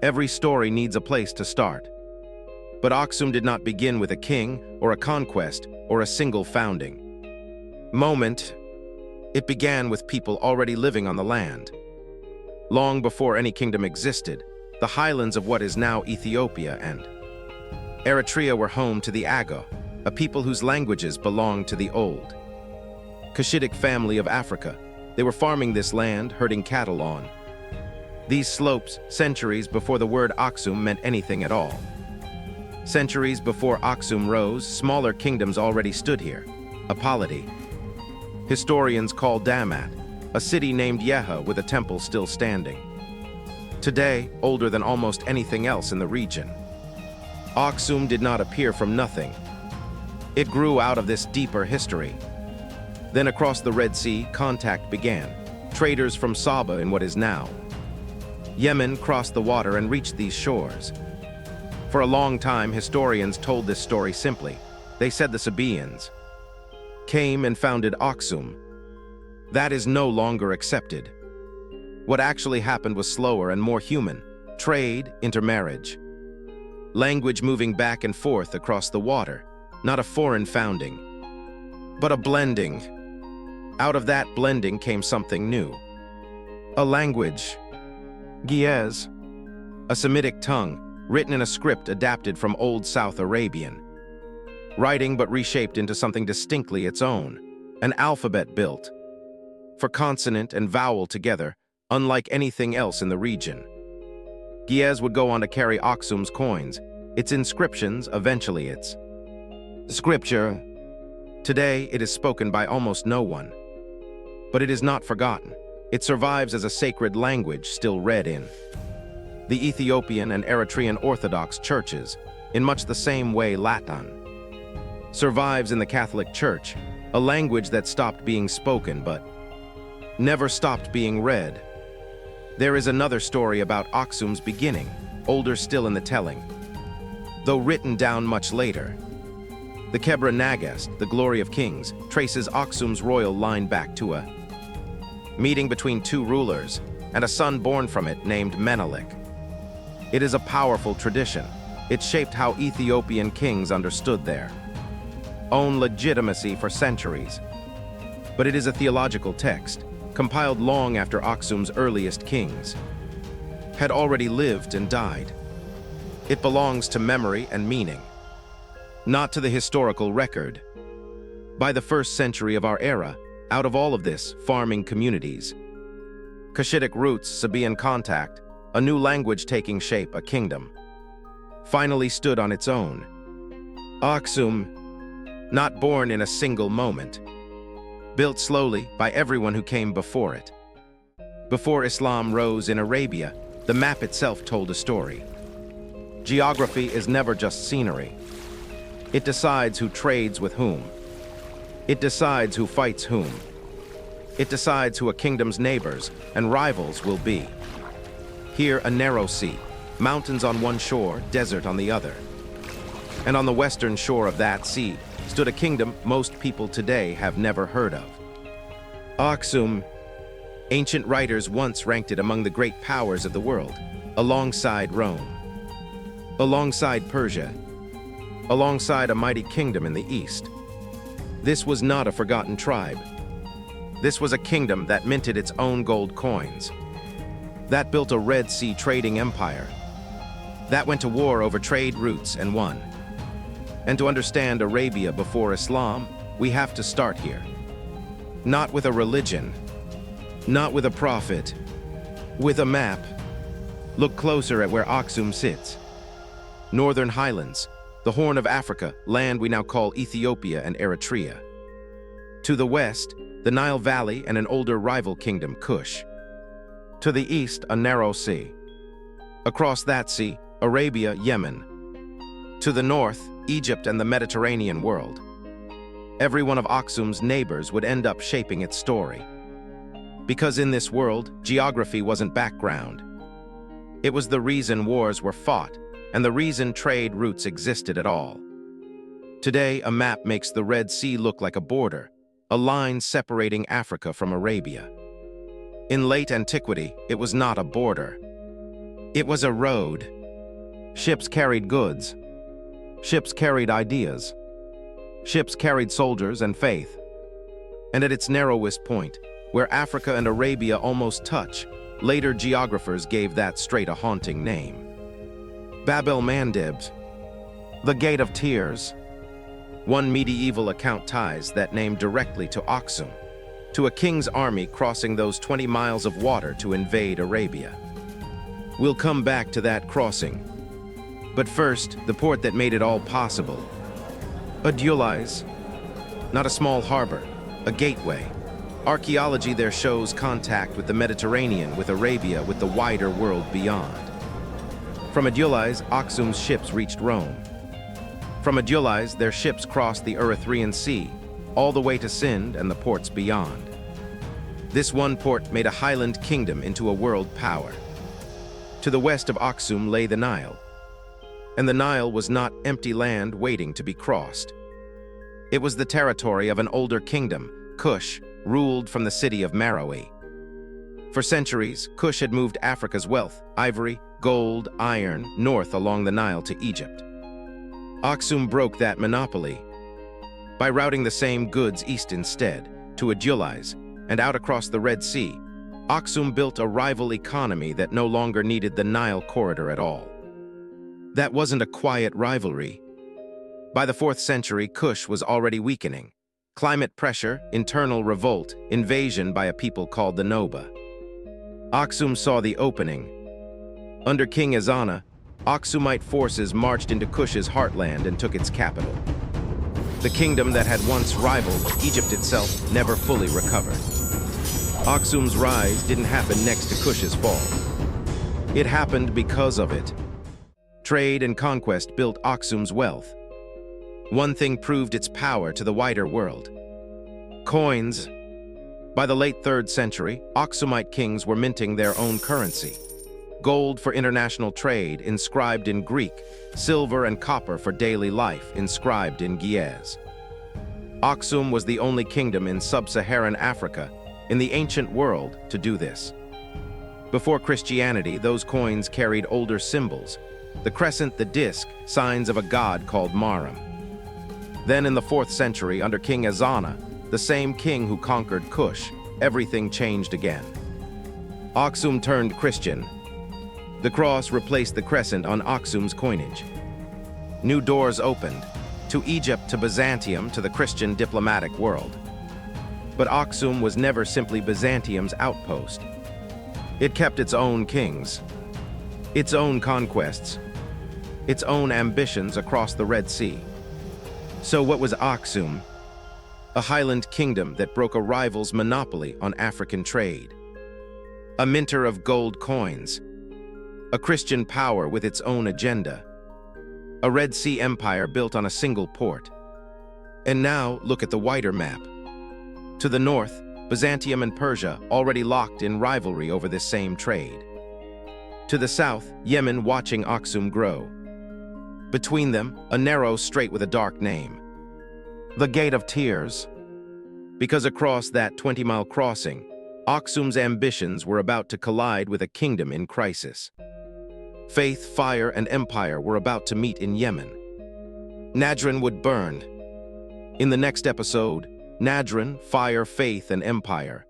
Every story needs a place to start. But Aksum did not begin with a king or a conquest or a single founding moment. It began with people already living on the land. Long before any kingdom existed, the highlands of what is now Ethiopia and Eritrea were home to the Aga, a people whose languages belonged to the old Cushitic family of Africa. They were farming this land, herding cattle on these slopes centuries before the word Aksum meant anything at all. Centuries before Aksum rose, smaller kingdoms already stood here. A polity. Historians call Damat, a city named Yeha with a temple still standing. Today, older than almost anything else in the region. Aksum did not appear from nothing. It grew out of this deeper history. Then across the Red Sea, contact began. Traders from Saba in what is now Yemen crossed the water and reached these shores. For a long time, historians told this story simply. They said the Sabaeans came and founded Aksum. That is no longer accepted. What actually happened was slower and more human. Trade, intermarriage. Language moving back and forth across the water. Not a foreign founding, but a blending. Out of that blending came something new. A language. Ge'ez, a Semitic tongue, written in a script adapted from Old South Arabian. Writing but reshaped into something distinctly its own. An alphabet built for consonant and vowel together, unlike anything else in the region. Ge'ez would go on to carry Aksum's coins, its inscriptions, eventually its scripture. Today, it is spoken by almost no one. But it is not forgotten. It survives as a sacred language still read in the Ethiopian and Eritrean Orthodox churches, in much the same way Latin survives in the Catholic Church, a language that stopped being spoken but never stopped being read. There is another story about Aksum's beginning, older still in the telling, though written down much later. The Gebre Nagast, the glory of kings, traces Aksum's royal line back to a meeting between two rulers and a son born from it named Menelik. It is a powerful tradition. It shaped how Ethiopian kings understood their own legitimacy for centuries. But it is a theological text, compiled long after Aksum's earliest kings had already lived and died. It belongs to memory and meaning, not to the historical record. By the 1st century of our era, out of all of this, farming communities, Cushitic roots, Sabaean contact, a new language taking shape, a kingdom, finally stood on its own. Aksum, not born in a single moment, built slowly by everyone who came before it. Before Islam rose in Arabia, the map itself told a story. Geography is never just scenery. It decides who trades with whom. It decides who fights whom. It decides who a kingdom's neighbors and rivals will be. Here, a narrow sea, mountains on one shore, desert on the other. And on the western shore of that sea stood a kingdom most people today have never heard of. Aksum. Ancient writers once ranked it among the great powers of the world, alongside Rome, alongside Persia, alongside a mighty kingdom in the east. This was not a forgotten tribe. This was a kingdom that minted its own gold coins, that built a Red Sea trading empire, that went to war over trade routes and won. And to understand Arabia before Islam, we have to start here. Not with a religion, not with a prophet, with a map. Look closer at where Aksum sits. Northern highlands, the Horn of Africa, land we now call Ethiopia and Eritrea. To the west, the Nile Valley and an older rival kingdom, Kush. To the east, a narrow sea. Across that sea, Arabia, Yemen. To the north, Egypt and the Mediterranean world. Every one of Aksum's neighbors would end up shaping its story. Because in this world, geography wasn't background. It was the reason wars were fought, and the reason trade routes existed at all. Today, a map makes the Red Sea look like a border, a line separating Africa from Arabia. In late antiquity, it was not a border. It was a road. Ships carried goods. Ships carried ideas. Ships carried soldiers and faith. And at its narrowest point, where Africa and Arabia almost touch, later geographers gave that strait a haunting name. Bab el-Mandeb, the Gate of Tears. One medieval account ties that name directly to Aksum, to a king's army crossing those 20 miles of water to invade Arabia. We'll come back to that crossing. But first, the port that made it all possible. Adulis, not a small harbor, a gateway. Archaeology there shows contact with the Mediterranean, with Arabia, with the wider world beyond. From Adulis, Aksum's ships reached Rome. From Adulis, their ships crossed the Erythraean Sea, all the way to Sind and the ports beyond. This one port made a highland kingdom into a world power. To the west of Aksum lay the Nile, and the Nile was not empty land waiting to be crossed. It was the territory of an older kingdom, Kush, ruled from the city of Meroe. For centuries, Kush had moved Africa's wealth, ivory, gold, iron, north along the Nile to Egypt. Aksum broke that monopoly by routing the same goods east instead, to Adulis, and out across the Red Sea. Aksum built a rival economy that no longer needed the Nile corridor at all. That wasn't a quiet rivalry. By the 4th century, Kush was already weakening. Climate pressure, internal revolt, invasion by a people called the Noba. Aksum saw the opening. Under King Ezana, Aksumite forces marched into Kush's heartland and took its capital. The kingdom that had once rivaled Egypt itself never fully recovered. Aksum's rise didn't happen next to Kush's fall. It happened because of it. Trade and conquest built Aksum's wealth. One thing proved its power to the wider world. Coins. By the late 3rd century, Aksumite kings were minting their own currency. Gold for international trade, inscribed in Greek, silver and copper for daily life, inscribed in Ge'ez. Aksum was the only kingdom in sub-Saharan Africa, in the ancient world, to do this. Before Christianity, those coins carried older symbols. The crescent, the disc, signs of a god called Maram. Then in the 4th century, under King Ezana, the same king who conquered Kush, everything changed again. Aksum turned Christian. The cross replaced the crescent on Aksum's coinage. New doors opened, to Egypt, to Byzantium, to the Christian diplomatic world. But Aksum was never simply Byzantium's outpost. It kept its own kings, its own conquests, its own ambitions across the Red Sea. So what was Aksum? A highland kingdom that broke a rival's monopoly on African trade. A minter of gold coins. A Christian power with its own agenda. A Red Sea empire built on a single port. And now look at the wider map. To the north, Byzantium and Persia already locked in rivalry over this same trade. To the south, Yemen watching Aksum grow. Between them, a narrow strait with a dark name. The Gate of Tears. Because across that 20-mile crossing, Aksum's ambitions were about to collide with a kingdom in crisis. Faith, fire, and empire were about to meet in Yemen. Najran would burn. In the next episode, Najran, fire, faith, and empire.